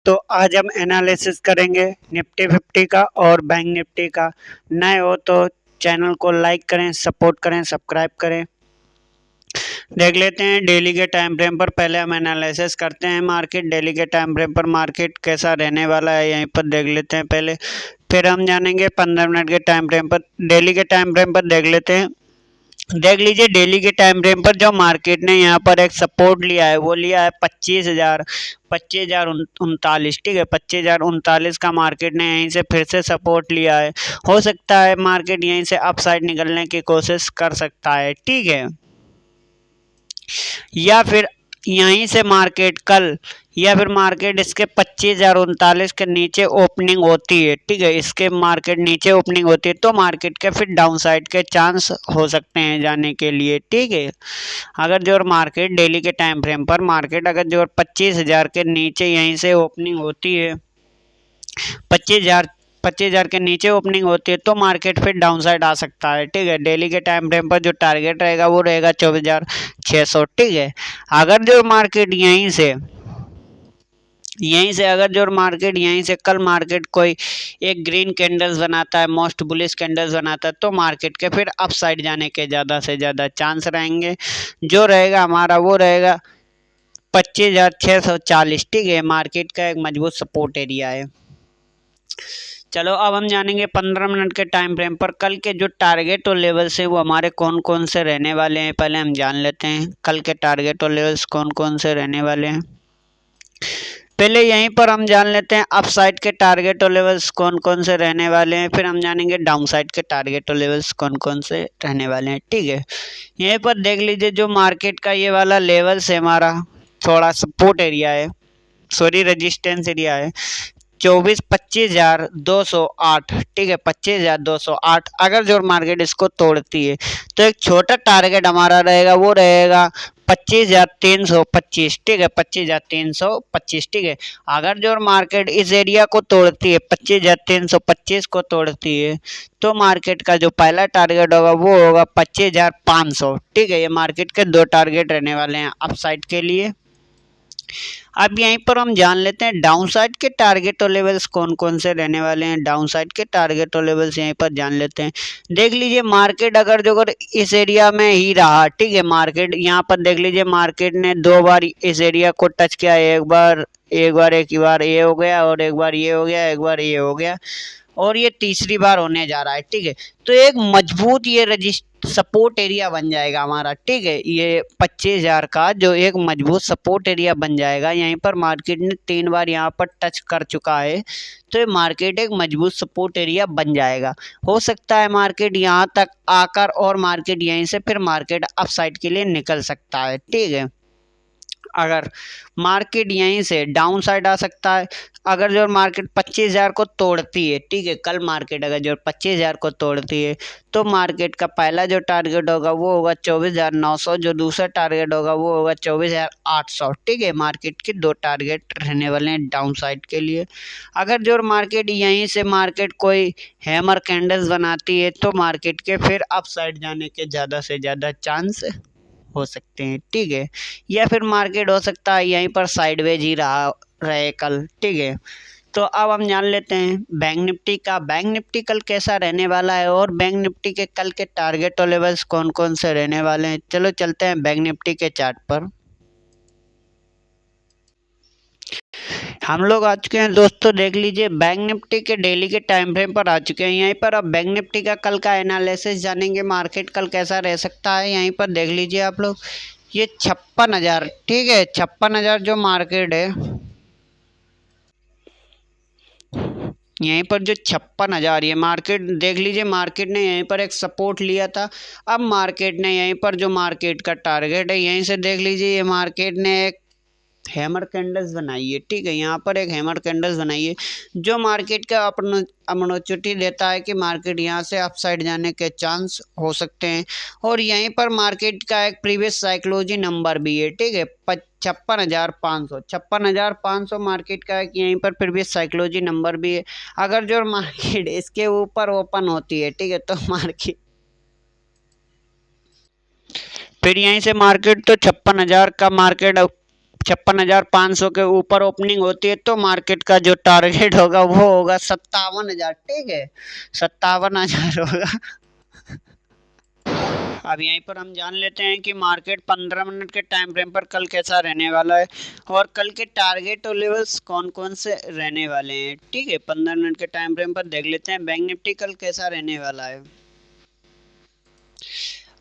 तो आज हम एनालिसिस करेंगे निफ्टी 50 का और बैंक निफ्टी का। नए हो तो चैनल को लाइक करें, सपोर्ट करें, सब्सक्राइब करें। देख लेते हैं डेली के टाइम फ्रेम पर। पहले हम एनालिसिस करते हैं मार्केट। डेली के टाइम फ्रेम पर मार्केट कैसा रहने वाला है यहीं पर देख लेते हैं पहले, फिर हम जानेंगे 15 मिनट के टाइम फ्रेम पर। डेली के टाइम फ्रेम पर देख लेते हैं। देख लीजिए डेली के टाइम फ्रेम पर जो मार्केट ने यहाँ पर एक सपोर्ट लिया है वो लिया है 25,039। ठीक है, 25,039 का मार्केट ने यहीं से फिर से सपोर्ट लिया है। हो सकता है मार्केट यहीं से अपसाइड निकलने की कोशिश कर सकता है, ठीक है, या फिर यहीं से मार्केट कल या फिर मार्केट इसके 25,039 के नीचे ओपनिंग होती है। ठीक है, इसके मार्केट नीचे ओपनिंग होती है तो मार्केट के फिर डाउन साइड के चांस हो सकते हैं जाने के लिए। ठीक है, अगर जो मार्केट डेली के टाइम फ्रेम पर मार्केट अगर जो 25,000 के नीचे यहीं से ओपनिंग होती है, 25,000 के नीचे ओपनिंग होती है तो मार्केट फिर डाउन साइड आ सकता है। ठीक है, डेली के टाइम फ्रेम पर जो टारगेट रहेगा वो रहेगा 24,600। ठीक है, अगर जो मार्केट यहीं से अगर जो मार्केट यहीं से कल मार्केट कोई एक ग्रीन कैंडल्स बनाता है, मोस्ट बुलिश कैंडल्स बनाता है तो मार्केट के फिर अप साइड जाने के ज़्यादा से ज़्यादा चांस रहेंगे। जो रहेगा हमारा वो रहेगा 25,640। ठीक है, मार्केट का एक मजबूत सपोर्ट एरिया है। चलो अब हम जानेंगे 15 मिनट के टाइम फ्रेम पर कल के जो टारगेट और लेवल्स हैं वो हमारे कौन कौन से रहने वाले हैं। पहले हम जान लेते हैं कल के टारगेट और लेवल्स कौन कौन से रहने वाले हैं। पहले यहीं पर हम जान लेते हैं अप साइड के टारगेट और लेवल्स कौन कौन से रहने वाले हैं, फिर हम जानेंगे डाउन साइड के टारगेट और लेवल्स कौन कौन से रहने वाले हैं। ठीक है, यहीं पर देख लीजिए जो मार्केट का ये वाला लेवल्स है हमारा थोड़ा सपोर्ट एरिया है, सॉरी रेजिस्टेंस एरिया है 25,208। ठीक है, 25,208 अगर जो मार्केट इसको तोड़ती है तो एक छोटा टारगेट हमारा रहेगा वो रहेगा 25,325। ठीक है, 25,325। ठीक है, अगर जो मार्केट इस एरिया को तोड़ती है 25,325 को तोड़ती है तो मार्केट का जो पहला टारगेट होगा वो होगा 25,500। ठीक है, ये मार्केट के दो टारगेट रहने वाले हैं अप साइड के लिए। अब यहीं पर हम जान लेते हैं डाउन साइड के टारगेट और लेवल्स कौन कौन से रहने वाले हैं। डाउन साइड के टारगेट और लेवल्स यहीं पर जान लेते हैं। देख लीजिए मार्केट अगर जो इस एरिया में ही रहा, ठीक है, मार्केट यहाँ पर देख लीजिए मार्केट ने दो बार इस एरिया को टच किया, एक बार ये हो गया और एक बार ये हो गया, एक बार ये हो गया और ये तीसरी बार होने जा रहा है। ठीक है, तो एक मजबूत ये सपोर्ट एरिया बन जाएगा हमारा। ठीक है, ये 25,000 का जो एक मजबूत सपोर्ट एरिया बन जाएगा। यहीं पर मार्केट ने 3 बार यहाँ पर टच कर चुका है तो ये मार्केट एक मजबूत सपोर्ट एरिया बन जाएगा। हो सकता है मार्केट यहाँ तक आकर और मार्केट यहीं से फिर मार्केट अप साइड के लिए निकल सकता है। ठीक है, अगर मार्केट यहीं से डाउन साइड आ सकता है अगर जो मार्केट 25,000 को तोड़ती है। ठीक है, कल मार्केट अगर जो 25,000 को तोड़ती है तो मार्केट का पहला जो टारगेट होगा वो होगा 24,900, जो दूसरा टारगेट होगा वो होगा 24,800। ठीक है, मार्केट के दो टारगेट रहने वाले हैं डाउन साइड के लिए। अगर जो मार्केट यहीं से मार्केट कोई हैमर कैंडल्स बनाती है तो मार्केट के फिर अप साइड जाने के ज़्यादा से ज़्यादा चांस हो सकते हैं। ठीक है, या फिर मार्केट हो सकता है यहीं पर साइडवेज ही रहे कल। ठीक है, तो अब हम जान लेते हैं बैंक निफ्टी का। बैंक निफ्टी कल कैसा रहने वाला है और बैंक निफ्टी के कल के टारगेट और लेवल्स कौन कौन से रहने वाले हैं। चलो चलते हैं बैंक निफ्टी के चार्ट पर। हम लोग आ चुके हैं दोस्तों, देख लीजिए बैंक निफ्टी के डेली के टाइम फ्रेम पर आ चुके हैं। यहीं पर अब बैंक निफ्टी का कल का एनालिसिस जानेंगे, मार्केट कल कैसा रह सकता है। यहीं पर देख लीजिए आप लोग ये 56,000। ठीक है, 56,000 जो मार्केट है यहीं पर जो 56,000 ये मार्केट देख लीजिए मार्केट ने यहीं पर एक सपोर्ट लिया था। अब मार्केट ने यहीं पर जो मार्केट का टारगेट है यहीं से देख लीजिए ये मार्केट ने एक हैमर कैंडल्स बनाई है। ठीक है, यहाँ पर एक हैमर कैंडल्स बनाई है जो मार्केट का अमनोचिटी देता है कि मार्केट यहाँ से अपसाइड जाने के चांस हो सकते हैं। और यहीं पर मार्केट का एक प्रीवियस साइकोलॉजी नंबर भी है। ठीक है, 56,500 मार्केट का एक यहीं पर प्रीवियस साइकोलॉजी नंबर भी है। अगर जो मार्केट इसके ऊपर ओपन होती है, ठीक है, तो मार्केट फिर यहीं से मार्केट तो 56,000 का मार्केट 56,500 के ऊपर ओपनिंग होती है तो मार्केट का जो टारगेट होगा वो होगा 57,000। ठीक है, 57,000 होगा। अब यहीं पर हम जान लेते हैं कि मार्केट 15 मिनट के टाइम फ्रेम पर कल कैसा रहने वाला है और कल के टारगेट और लेवल्स कौन कौन से रहने वाले हैं। ठीक है, 15 मिनट के टाइम फ्रेम पर देख लेते हैं बैंक निफ्टी कल कैसा रहने वाला है।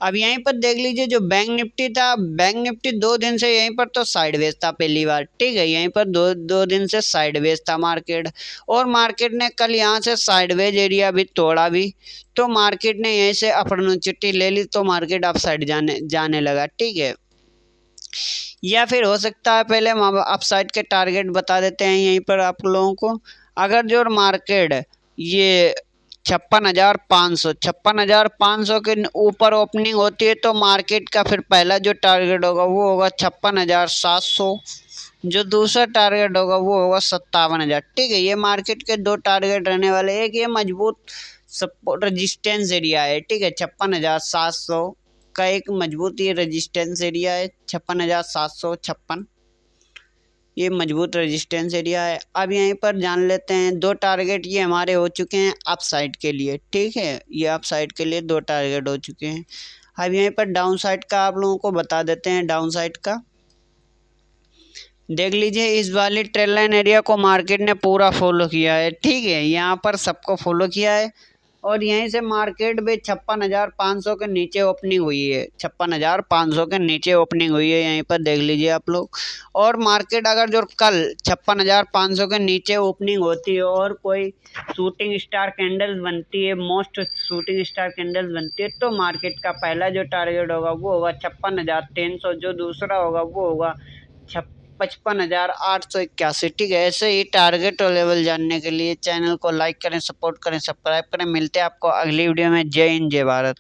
अब यहीं पर देख लीजिए, जो बैंक निफ्टी था, बैंक निफ्टी 2 दिन से यहीं पर तो साइडवेज था पहली बार। ठीक है, यहीं पर दो दिन से साइडवेज था मार्केट, और मार्केट ने कल यहाँ से साइडवेज एरिया भी तोड़ा भी, तो मार्केट ने यहीं से अपॉर्चुनिटी ले ली, तो मार्केट अप साइड जाने लगा। ठीक है, या फिर हो सकता है पहले हम अप साइड के टारगेट बता देते हैं यहीं पर आप लोगों को। अगर जो मार्केट ये 56,500 के ऊपर ओपनिंग होती है तो मार्केट का फिर पहला जो टारगेट होगा वो होगा 56,700। जो दूसरा टारगेट होगा वो होगा 57,000। ठीक है, ये मार्केट के दो टारगेट रहने वाले। एक ये मजबूत सपोर्ट रेजिस्टेंस एरिया है। ठीक है, 56,700 का एक मजबूत ये रेजिस्टेंस एरिया है, 56,756 ये मजबूत रेजिस्टेंस एरिया है। अब यहीं पर जान लेते हैं दो टारगेट ये हमारे हो चुके हैं अप साइड के लिए। ठीक है, ये अप साइड के लिए दो टारगेट हो चुके हैं। अब यहीं पर डाउन साइड का आप लोगों को बता देते हैं। डाउन साइड का देख लीजिए, इस वाली ट्रेल लाइन एरिया को मार्केट ने पूरा फॉलो किया है। ठीक है, यहाँ पर सबको फॉलो किया है और यहीं से मार्केट भी 56,500 के नीचे ओपनिंग हुई है। 56,500 के नीचे ओपनिंग हुई है, यहीं पर देख लीजिए आप लोग। और मार्केट अगर जो कल 56,500 के नीचे ओपनिंग होती है और कोई शूटिंग स्टार कैंडल्स बनती है, मोस्ट शूटिंग स्टार कैंडल्स बनती है, तो मार्केट का पहला जो टारगेट होगा वो होगा 56,300। जो दूसरा होगा वो होगा 55,881। ठीक है, ऐसे ही टारगेट और लेवल जानने के लिए चैनल को लाइक करें, सपोर्ट करें, सब्सक्राइब करें। मिलते हैं आपको अगली वीडियो में। जय हिंद, जय भारत।